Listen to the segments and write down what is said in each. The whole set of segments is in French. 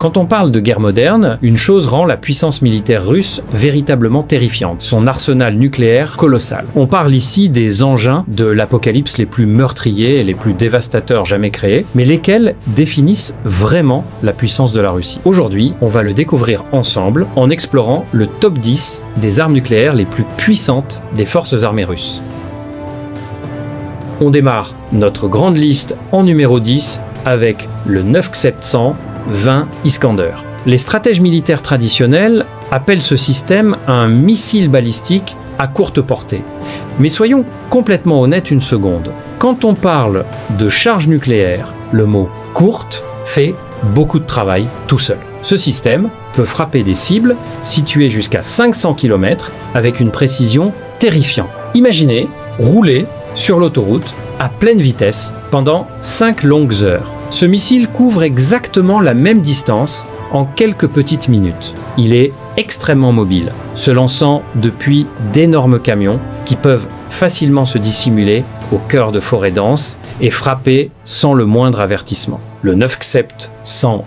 Quand on parle de guerre moderne, une chose rend la puissance militaire russe véritablement terrifiante, son arsenal nucléaire colossal. On parle ici des engins de l'apocalypse les plus meurtriers et les plus dévastateurs jamais créés, mais lesquels définissent vraiment la puissance de la Russie. Aujourd'hui, on va le découvrir ensemble en explorant le top 10 des armes nucléaires les plus puissantes des forces armées russes. On démarre notre grande liste en numéro 10 avec le 9x700 20 Iskander. Les stratèges militaires traditionnels appellent ce système un missile balistique à courte portée. Mais soyons complètement honnêtes une seconde. Quand on parle de charge nucléaire, le mot « courte » fait beaucoup de travail tout seul. Ce système peut frapper des cibles situées jusqu'à 500 km avec une précision terrifiante. Imaginez rouler sur l'autoroute à pleine vitesse pendant 5 longues heures. Ce missile couvre exactement la même distance en quelques petites minutes. Il est extrêmement mobile, se lançant depuis d'énormes camions qui peuvent facilement se dissimuler au cœur de forêts denses et frapper sans le moindre avertissement. Le 9x700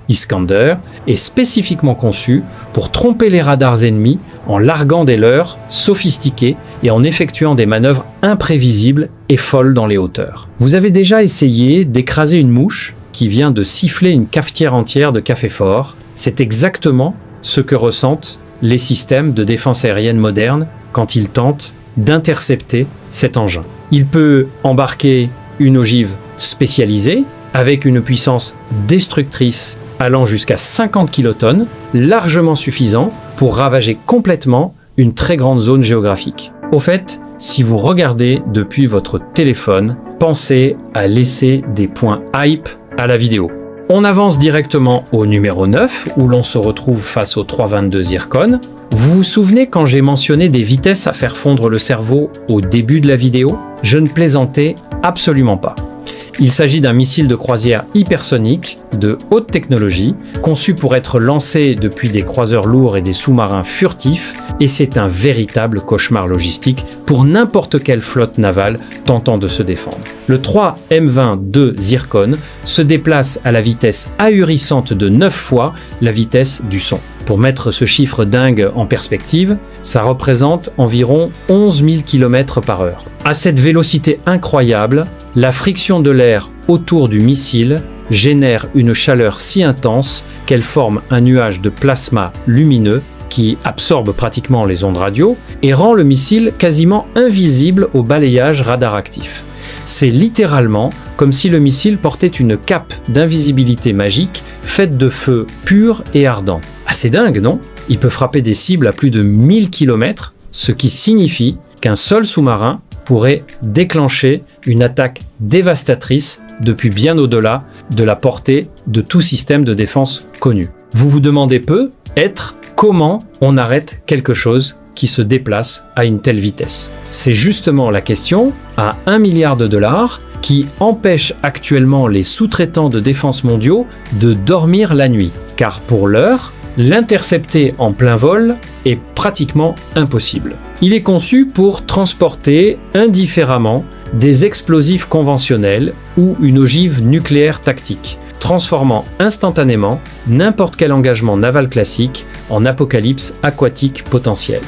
Iskander est spécifiquement conçu pour tromper les radars ennemis en larguant des leurres sophistiqués et en effectuant des manœuvres imprévisibles et folles dans les hauteurs. Vous avez déjà essayé d'écraser une mouche qui vient de siffler une cafetière entière de café fort? C'est exactement ce que ressentent les systèmes de défense aérienne modernes quand ils tentent d'intercepter cet engin. Il peut embarquer une ogive spécialisée avec une puissance destructrice allant jusqu'à 50 kilotonnes, largement suffisant pour ravager complètement une très grande zone géographique. Au fait, si vous regardez depuis votre téléphone, pensez à laisser des points hype à la vidéo. On avance directement au numéro 9, où l'on se retrouve face au 322 Zircon. Vous vous souvenez quand j'ai mentionné des vitesses à faire fondre le cerveau au début de la vidéo? Je ne plaisantais absolument pas. Il s'agit d'un missile de croisière hypersonique de haute technologie, conçu pour être lancé depuis des croiseurs lourds et des sous-marins furtifs, et c'est un véritable cauchemar logistique pour n'importe quelle flotte navale tentant de se défendre. Le 3M20-2 Zircon se déplace à la vitesse ahurissante de 9 fois la vitesse du son. Pour mettre ce chiffre dingue en perspective, ça représente environ 11 000 km/h. À cette vélocité incroyable, la friction de l'air autour du missile génère une chaleur si intense qu'elle forme un nuage de plasma lumineux qui absorbe pratiquement les ondes radio et rend le missile quasiment invisible au balayage radar actif. C'est littéralement comme si le missile portait une cape d'invisibilité magique faite de feu pur et ardent. Assez dingue, non? Il peut frapper des cibles à plus de 1000 km, ce qui signifie qu'un seul sous-marin pourrait déclencher une attaque dévastatrice depuis bien au-delà de la portée de tout système de défense connu. Vous vous demandez peut-être comment on arrête quelque chose qui se déplace à une telle vitesse. C'est justement la question à 1 milliard de dollars qui empêche actuellement les sous-traitants de défense mondiaux de dormir la nuit. Car pour l'heure, l'intercepter en plein vol est pratiquement impossible. Il est conçu pour transporter indifféremment des explosifs conventionnels ou une ogive nucléaire tactique, transformant instantanément n'importe quel engagement naval classique en apocalypse aquatique potentielle.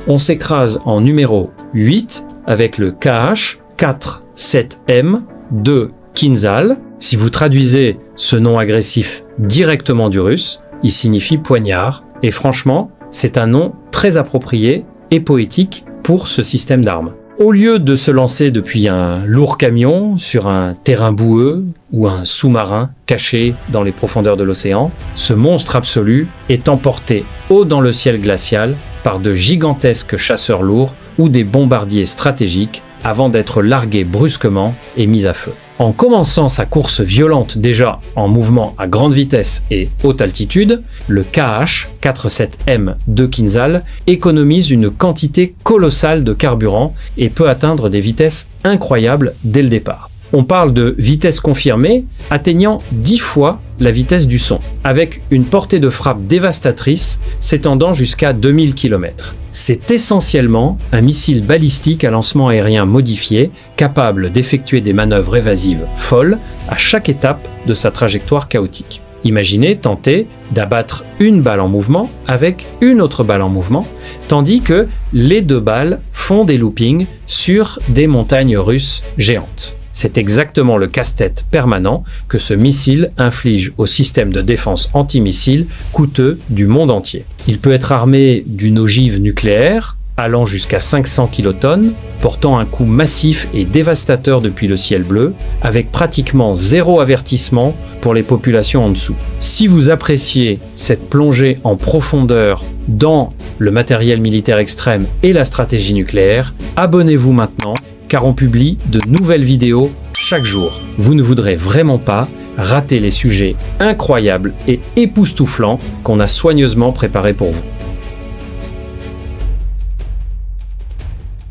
On s'écrase en numéro 8 avec le KH-47M de Kinzhal. Si vous traduisez ce nom agressif directement du russe, il signifie poignard. Et franchement, c'est un nom très approprié et poétique pour ce système d'armes. Au lieu de se lancer depuis un lourd camion sur un terrain boueux ou un sous-marin caché dans les profondeurs de l'océan, ce monstre absolu est emporté haut dans le ciel glacial par de gigantesques chasseurs lourds ou des bombardiers stratégiques avant d'être largué brusquement et mis à feu. En commençant sa course violente déjà en mouvement à grande vitesse et haute altitude, le KH-47M de Kinzhal économise une quantité colossale de carburant et peut atteindre des vitesses incroyables dès le départ. On parle de vitesse confirmée atteignant 10 fois la vitesse du son, avec une portée de frappe dévastatrice s'étendant jusqu'à 2000 km. C'est essentiellement un missile balistique à lancement aérien modifié, capable d'effectuer des manœuvres évasives folles à chaque étape de sa trajectoire chaotique. Imaginez tenter d'abattre une balle en mouvement avec une autre balle en mouvement, tandis que les deux balles font des loopings sur des montagnes russes géantes. C'est exactement le casse-tête permanent que ce missile inflige au système de défense antimissile coûteux du monde entier. Il peut être armé d'une ogive nucléaire allant jusqu'à 500 kilotonnes, portant un coup massif et dévastateur depuis le ciel bleu, avec pratiquement zéro avertissement pour les populations en dessous. Si vous appréciez cette plongée en profondeur dans le matériel militaire extrême et la stratégie nucléaire, abonnez-vous maintenant, car on publie de nouvelles vidéos chaque jour. Vous ne voudrez vraiment pas rater les sujets incroyables et époustouflants qu'on a soigneusement préparés pour vous.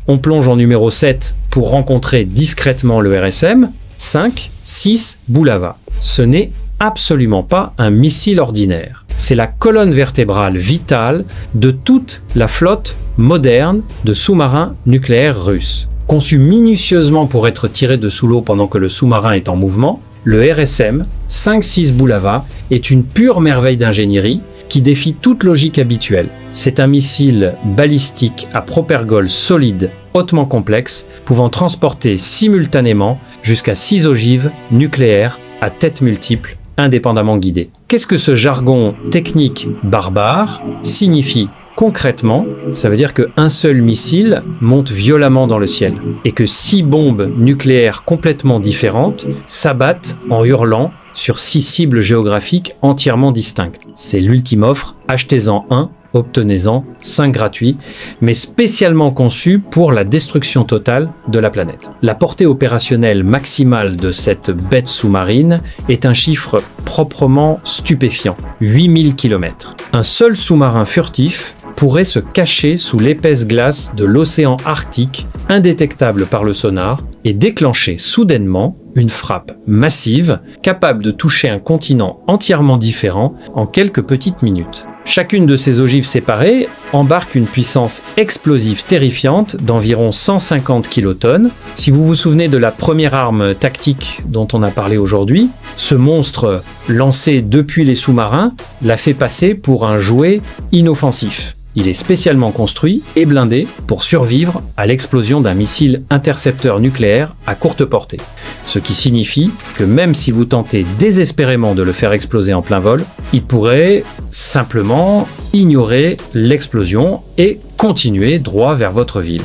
On plonge en numéro 7 pour rencontrer discrètement le RSM 5-6 Bulava. Ce n'est absolument pas un missile ordinaire. C'est la colonne vertébrale vitale de toute la flotte moderne de sous-marins nucléaires russes. Conçu minutieusement pour être tiré de sous l'eau pendant que le sous-marin est en mouvement, le RSM 5-6 Bulava est une pure merveille d'ingénierie qui défie toute logique habituelle. C'est un missile balistique à propergol solide, hautement complexe, pouvant transporter simultanément jusqu'à 6 ogives nucléaires à tête multiple, indépendamment guidées. Qu'est-ce que ce jargon technique barbare signifie concrètement? Ça veut dire qu'un seul missile monte violemment dans le ciel et que 6 bombes nucléaires complètement différentes s'abattent en hurlant sur 6 cibles géographiques entièrement distinctes. C'est l'ultime offre, achetez-en un, obtenez-en 5 gratuits, mais spécialement conçus pour la destruction totale de la planète. La portée opérationnelle maximale de cette bête sous-marine est un chiffre proprement stupéfiant, 8000 km. Un seul sous-marin furtif pourrait se cacher sous l'épaisse glace de l'océan Arctique, indétectable par le sonar, et déclencher soudainement une frappe massive capable de toucher un continent entièrement différent en quelques petites minutes. Chacune de ces ogives séparées embarque une puissance explosive terrifiante d'environ 150 kilotonnes. Si vous vous souvenez de la première arme tactique dont on a parlé aujourd'hui, ce monstre lancé depuis les sous-marins l'a fait passer pour un jouet inoffensif. Il est spécialement construit et blindé pour survivre à l'explosion d'un missile intercepteur nucléaire à courte portée. Ce qui signifie que même si vous tentez désespérément de le faire exploser en plein vol, il pourrait simplement ignorer l'explosion et continuer droit vers votre ville.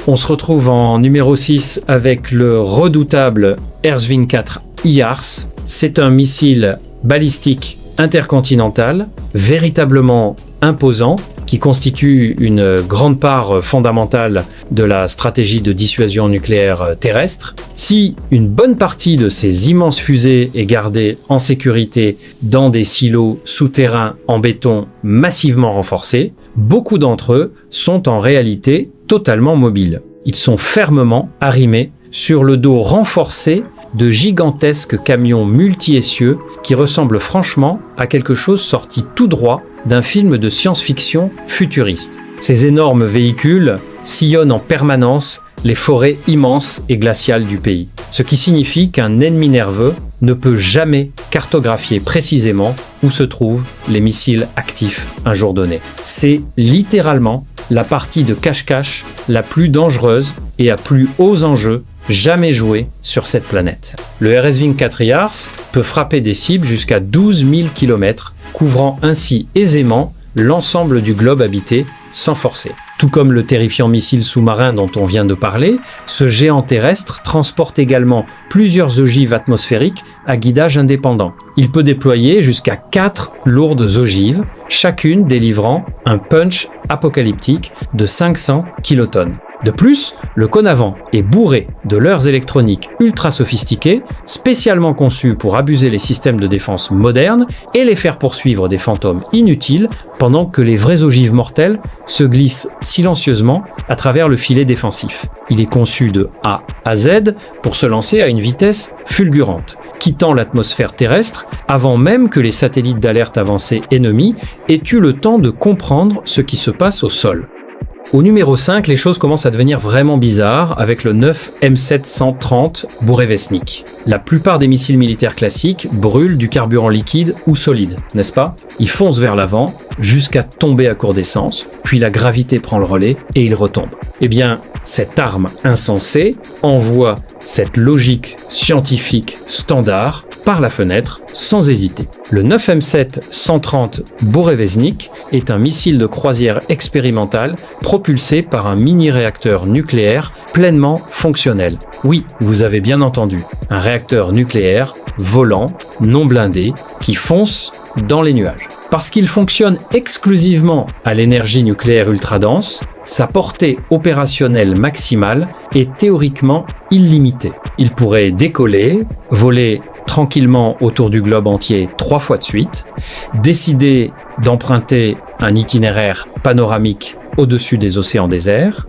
On se retrouve en numéro 6 avec le redoutable Erzvin 4 IARS. C'est un missile balistique intercontinental, véritablement imposant, qui constitue une grande part fondamentale de la stratégie de dissuasion nucléaire terrestre. Si une bonne partie de ces immenses fusées est gardée en sécurité dans des silos souterrains en béton massivement renforcés, beaucoup d'entre eux sont en réalité totalement mobiles. Ils sont fermement arrimés sur le dos renforcé de gigantesques camions multi-essieux qui ressemblent franchement à quelque chose sorti tout droit d'un film de science-fiction futuriste. Ces énormes véhicules sillonnent en permanence les forêts immenses et glaciales du pays, ce qui signifie qu'un ennemi nerveux ne peut jamais cartographier précisément où se trouvent les missiles actifs un jour donné. C'est littéralement la partie de cache-cache la plus dangereuse et à plus hauts enjeux jamais joué sur cette planète. Le RSVing 4 IARS peut frapper des cibles jusqu'à 12 000 km, couvrant ainsi aisément l'ensemble du globe habité sans forcer. Tout comme le terrifiant missile sous-marin dont on vient de parler, ce géant terrestre transporte également plusieurs ogives atmosphériques à guidage indépendant. Il peut déployer jusqu'à 4 lourdes ogives, chacune délivrant un punch apocalyptique de 500 kilotonnes. De plus, le cône avant est bourré de leurres électroniques ultra sophistiquées, spécialement conçues pour abuser les systèmes de défense modernes et les faire poursuivre des fantômes inutiles pendant que les vrais ogives mortels se glissent silencieusement à travers le filet défensif. Il est conçu de A à Z pour se lancer à une vitesse fulgurante, quittant l'atmosphère terrestre avant même que les satellites d'alerte avancés ennemis aient eu le temps de comprendre ce qui se passe au sol. Au numéro 5, les choses commencent à devenir vraiment bizarres avec le 9 M730 Burevestnik. La plupart des missiles militaires classiques brûlent du carburant liquide ou solide, n'est-ce pas? Ils foncent vers l'avant jusqu'à tomber à court d'essence, puis la gravité prend le relais et ils retombent. Eh bien, cette arme insensée envoie cette logique scientifique standard par la fenêtre sans hésiter. Le 9M7-130 Burevestnik est un missile de croisière expérimental propulsé par un mini-réacteur nucléaire pleinement fonctionnel. Oui, vous avez bien entendu, un réacteur nucléaire volant, non blindé, qui fonce dans les nuages. Parce qu'il fonctionne exclusivement à l'énergie nucléaire ultra-dense, sa portée opérationnelle maximale est théoriquement illimitée. Il pourrait décoller, voler tranquillement autour du globe entier 3 fois de suite, décider d'emprunter un itinéraire panoramique au-dessus des océans déserts,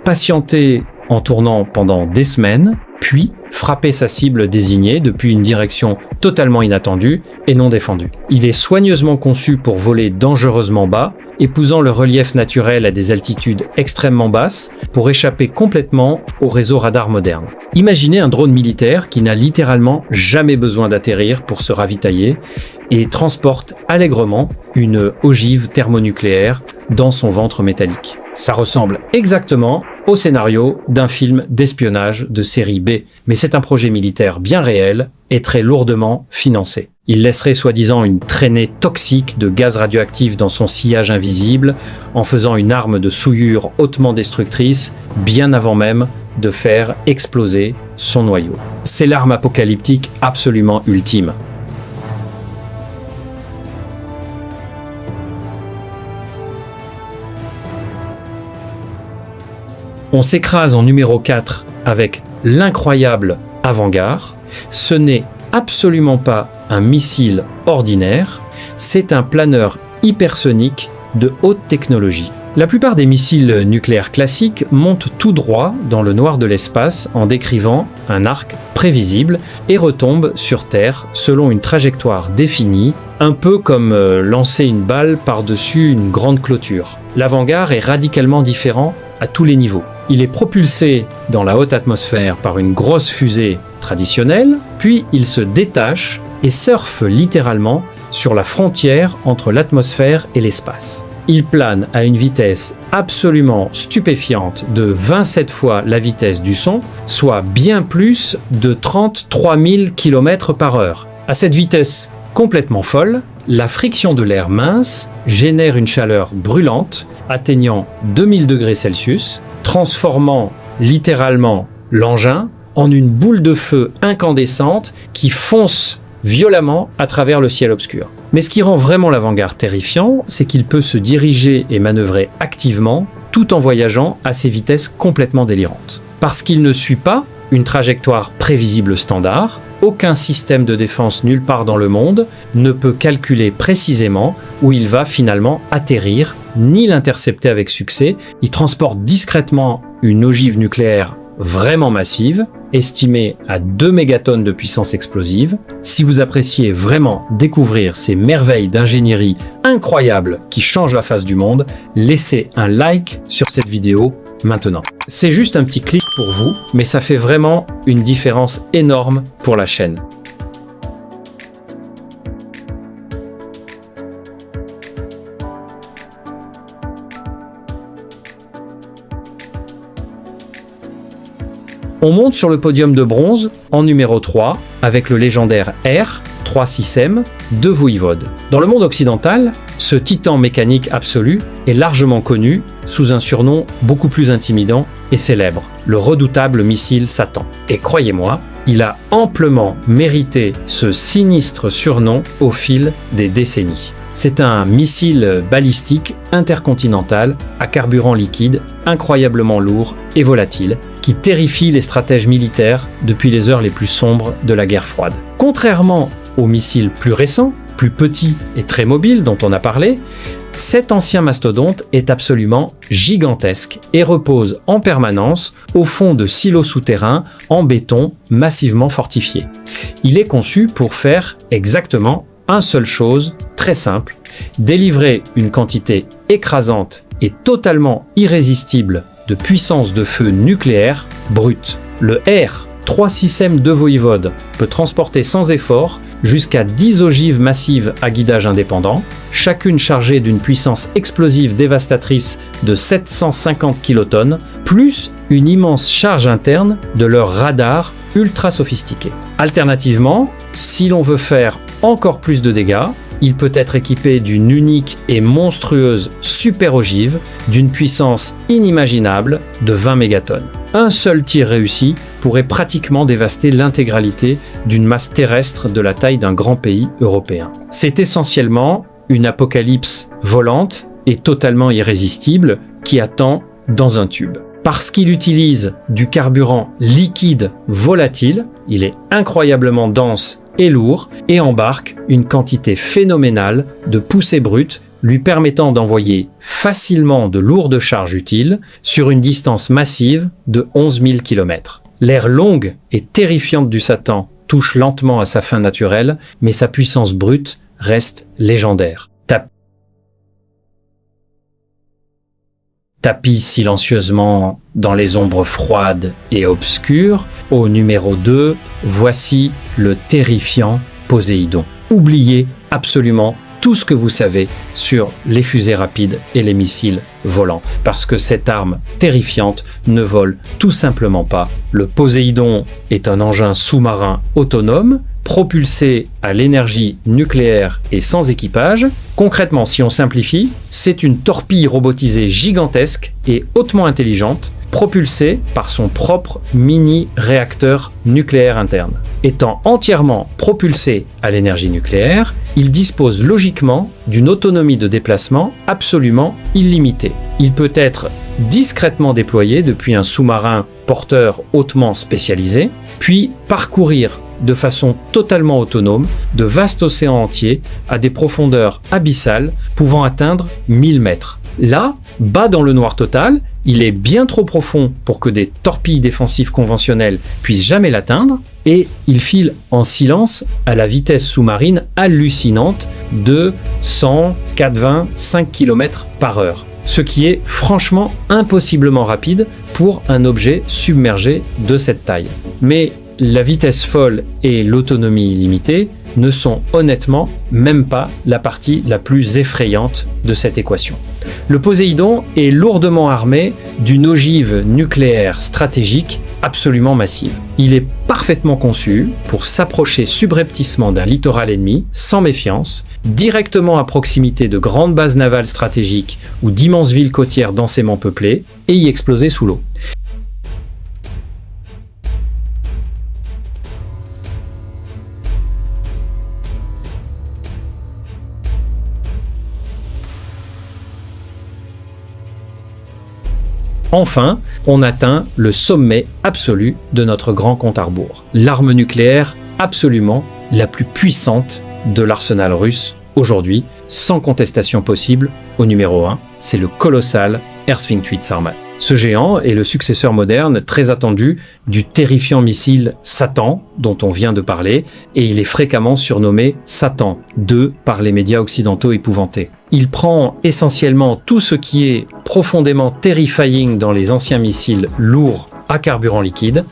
patienter en tournant pendant des semaines, puis frapper sa cible désignée depuis une direction totalement inattendue et non défendue. Il est soigneusement conçu pour voler dangereusement bas, épousant le relief naturel à des altitudes extrêmement basses pour échapper complètement au réseau radar moderne. Imaginez un drone militaire qui n'a littéralement jamais besoin d'atterrir pour se ravitailler et transporte allègrement une ogive thermonucléaire dans son ventre métallique. Ça ressemble exactement au scénario d'un film d'espionnage de série B, mais c'est un projet militaire bien réel et très lourdement financé. Il laisserait soi-disant une traînée toxique de gaz radioactif dans son sillage invisible, en faisant une arme de souillure hautement destructrice, bien avant même de faire exploser son noyau. C'est l'arme apocalyptique absolument ultime. On s'écrase en numéro 4 avec l'incroyable Avangard. Ce n'est absolument pas un missile ordinaire, c'est un planeur hypersonique de haute technologie. La plupart des missiles nucléaires classiques montent tout droit dans le noir de l'espace en décrivant un arc prévisible et retombent sur Terre selon une trajectoire définie, un peu comme lancer une balle par-dessus une grande clôture. L'Avangard est radicalement différent à tous les niveaux. Il est propulsé dans la haute atmosphère par une grosse fusée traditionnelle, puis il se détache et surfe littéralement sur la frontière entre l'atmosphère et l'espace. Il plane à une vitesse absolument stupéfiante de 27 fois la vitesse du son, soit bien plus de 33 000 km/h. À cette vitesse complètement folle, la friction de l'air mince génère une chaleur brûlante atteignant 2000 degrés Celsius, transformant littéralement l'engin en une boule de feu incandescente qui fonce violemment à travers le ciel obscur. Mais ce qui rend vraiment l'Avangard terrifiant, c'est qu'il peut se diriger et manœuvrer activement tout en voyageant à ces vitesses complètement délirantes. Parce qu'il ne suit pas une trajectoire prévisible standard, aucun système de défense nulle part dans le monde ne peut calculer précisément où il va finalement atterrir, ni l'intercepter avec succès. Il transporte discrètement une ogive nucléaire vraiment massive, estimée à 2 mégatonnes de puissance explosive. Si vous appréciez vraiment découvrir ces merveilles d'ingénierie incroyables qui changent la face du monde, laissez un like sur cette vidéo maintenant. C'est juste un petit clic pour vous, mais ça fait vraiment une différence énorme pour la chaîne. On monte sur le podium de bronze en numéro 3 avec le légendaire R-36M de Voivode. Dans le monde occidental, ce titan mécanique absolu est largement connu sous un surnom beaucoup plus intimidant et célèbre, le redoutable missile Satan. Et croyez-moi, il a amplement mérité ce sinistre surnom au fil des décennies. c'est un missile balistique intercontinental à carburant liquide, incroyablement lourd et volatile, qui terrifie les stratèges militaires depuis les heures les plus sombres de la guerre froide. Contrairement aux missiles plus récents, plus petits et très mobiles dont on a parlé, cet ancien mastodonte est absolument gigantesque et repose en permanence au fond de silos souterrains en béton massivement fortifiés. Il est conçu pour faire exactement une seule chose très simple, délivrer une quantité écrasante et totalement irrésistible de puissance de feu nucléaire brute. Le R-362 Voivode peut transporter sans effort jusqu'à 10 ogives massives à guidage indépendant, chacune chargée d'une puissance explosive dévastatrice de 750 kilotonnes, plus une immense charge interne de leur radar ultra sophistiqué. Alternativement, si l'on veut faire encore plus de dégâts, il peut être équipé d'une unique et monstrueuse super ogive d'une puissance inimaginable de 20 mégatonnes. Un seul tir réussi pourrait pratiquement dévaster l'intégralité d'une masse terrestre de la taille d'un grand pays européen. C'est essentiellement une apocalypse volante et totalement irrésistible qui attend dans un tube. Parce qu'il utilise du carburant liquide volatile, il est incroyablement dense et lourd et embarque une quantité phénoménale de poussée brute lui permettant d'envoyer facilement de lourdes charges utiles sur une distance massive de 11 000 km. L'ère longue et terrifiante du Satan touche lentement à sa fin naturelle, mais sa puissance brute reste légendaire. Tapis silencieusement dans les ombres froides et obscures, au numéro 2, voici le terrifiant Poséidon. Oubliez absolument tout ce que vous savez sur les fusées rapides et les missiles volants, parce que cette arme terrifiante ne vole tout simplement pas. Le Poséidon est un engin sous-marin autonome, propulsé à l'énergie nucléaire et sans équipage. Concrètement, si on simplifie, c'est une torpille robotisée gigantesque et hautement intelligente, propulsée par son propre mini-réacteur nucléaire interne. Étant entièrement propulsé à l'énergie nucléaire, il dispose logiquement d'une autonomie de déplacement absolument illimitée. Il peut être discrètement déployé depuis un sous-marin porteur hautement spécialisé, puis parcourir de façon totalement autonome de vastes océans entiers à des profondeurs abyssales pouvant atteindre 1000 mètres. Là, bas dans le noir total, il est bien trop profond pour que des torpilles défensives conventionnelles puissent jamais l'atteindre et il file en silence à la vitesse sous-marine hallucinante de 185 km/h. Ce qui est franchement impossiblement rapide pour un objet submergé de cette taille. Mais la vitesse folle et l'autonomie illimitée ne sont honnêtement même pas la partie la plus effrayante de cette équation. Le Poséidon est lourdement armé d'une ogive nucléaire stratégique absolument massive. Il est parfaitement conçu pour s'approcher subrepticement d'un littoral ennemi sans méfiance, directement à proximité de grandes bases navales stratégiques ou d'immenses villes côtières densément peuplées et y exploser sous l'eau. Enfin, on atteint le sommet absolu de notre grand compte à rebours. L'arme nucléaire absolument la plus puissante de l'arsenal russe aujourd'hui, sans contestation possible, au numéro 1, c'est le colossal Air-Sphinx-8 Sarmat. Ce géant est le successeur moderne très attendu du terrifiant missile Satan dont on vient de parler et il est fréquemment surnommé Satan II par les médias occidentaux épouvantés. Il prend essentiellement tout ce qui est profondément terrifying dans les anciens missiles lourds à carburant liquide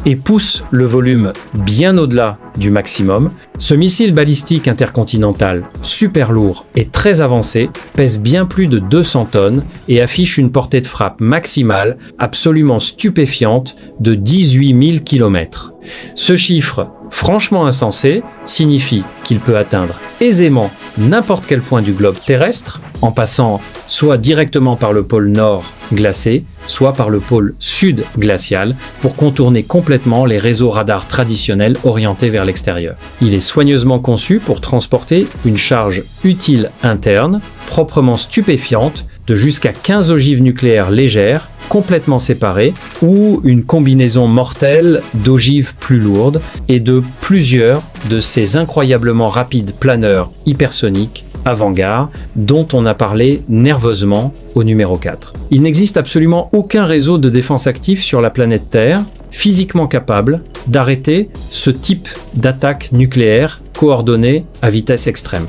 et pousse le volume bien au-delà du maximum. Ce missile balistique intercontinental super lourd et très avancé pèse bien plus de 200 tonnes et affiche une portée de frappe maximale absolument stupéfiante de 18 000 km. Ce chiffre franchement insensé signifie qu'il peut atteindre aisément n'importe quel point du globe terrestre en passant soit directement par le pôle nord glacé, soit par le pôle sud glacial pour contourner complètement les réseaux radars traditionnels orientés vers l'extérieur. Il est soigneusement conçu pour transporter une charge utile interne, proprement stupéfiante, de jusqu'à 15 ogives nucléaires légères, complètement séparées, ou une combinaison mortelle d'ogives plus lourdes et de plusieurs de ces incroyablement rapides planeurs hypersoniques avant-garde dont on a parlé nerveusement au numéro 4. Il n'existe absolument aucun réseau de défense actif sur la planète Terre physiquement capable d'arrêter ce type d'attaque nucléaire coordonnée à vitesse extrême.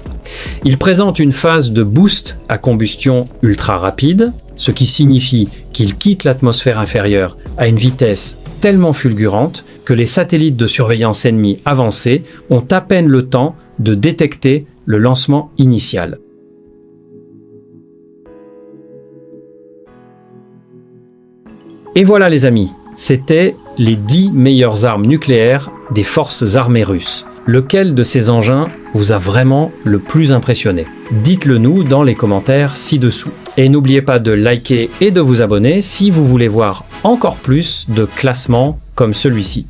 Il présente une phase de boost à combustion ultra rapide, ce qui signifie qu'il quitte l'atmosphère inférieure à une vitesse tellement fulgurante que les satellites de surveillance ennemis avancés ont à peine le temps de détecter le lancement initial. Et voilà les amis, c'était les 10 meilleures armes nucléaires des forces armées russes. Lequel de ces engins vous a vraiment le plus impressionné? Dites-le nous dans les commentaires ci-dessous. Et n'oubliez pas de liker et de vous abonner si vous voulez voir encore plus de classements comme celui-ci.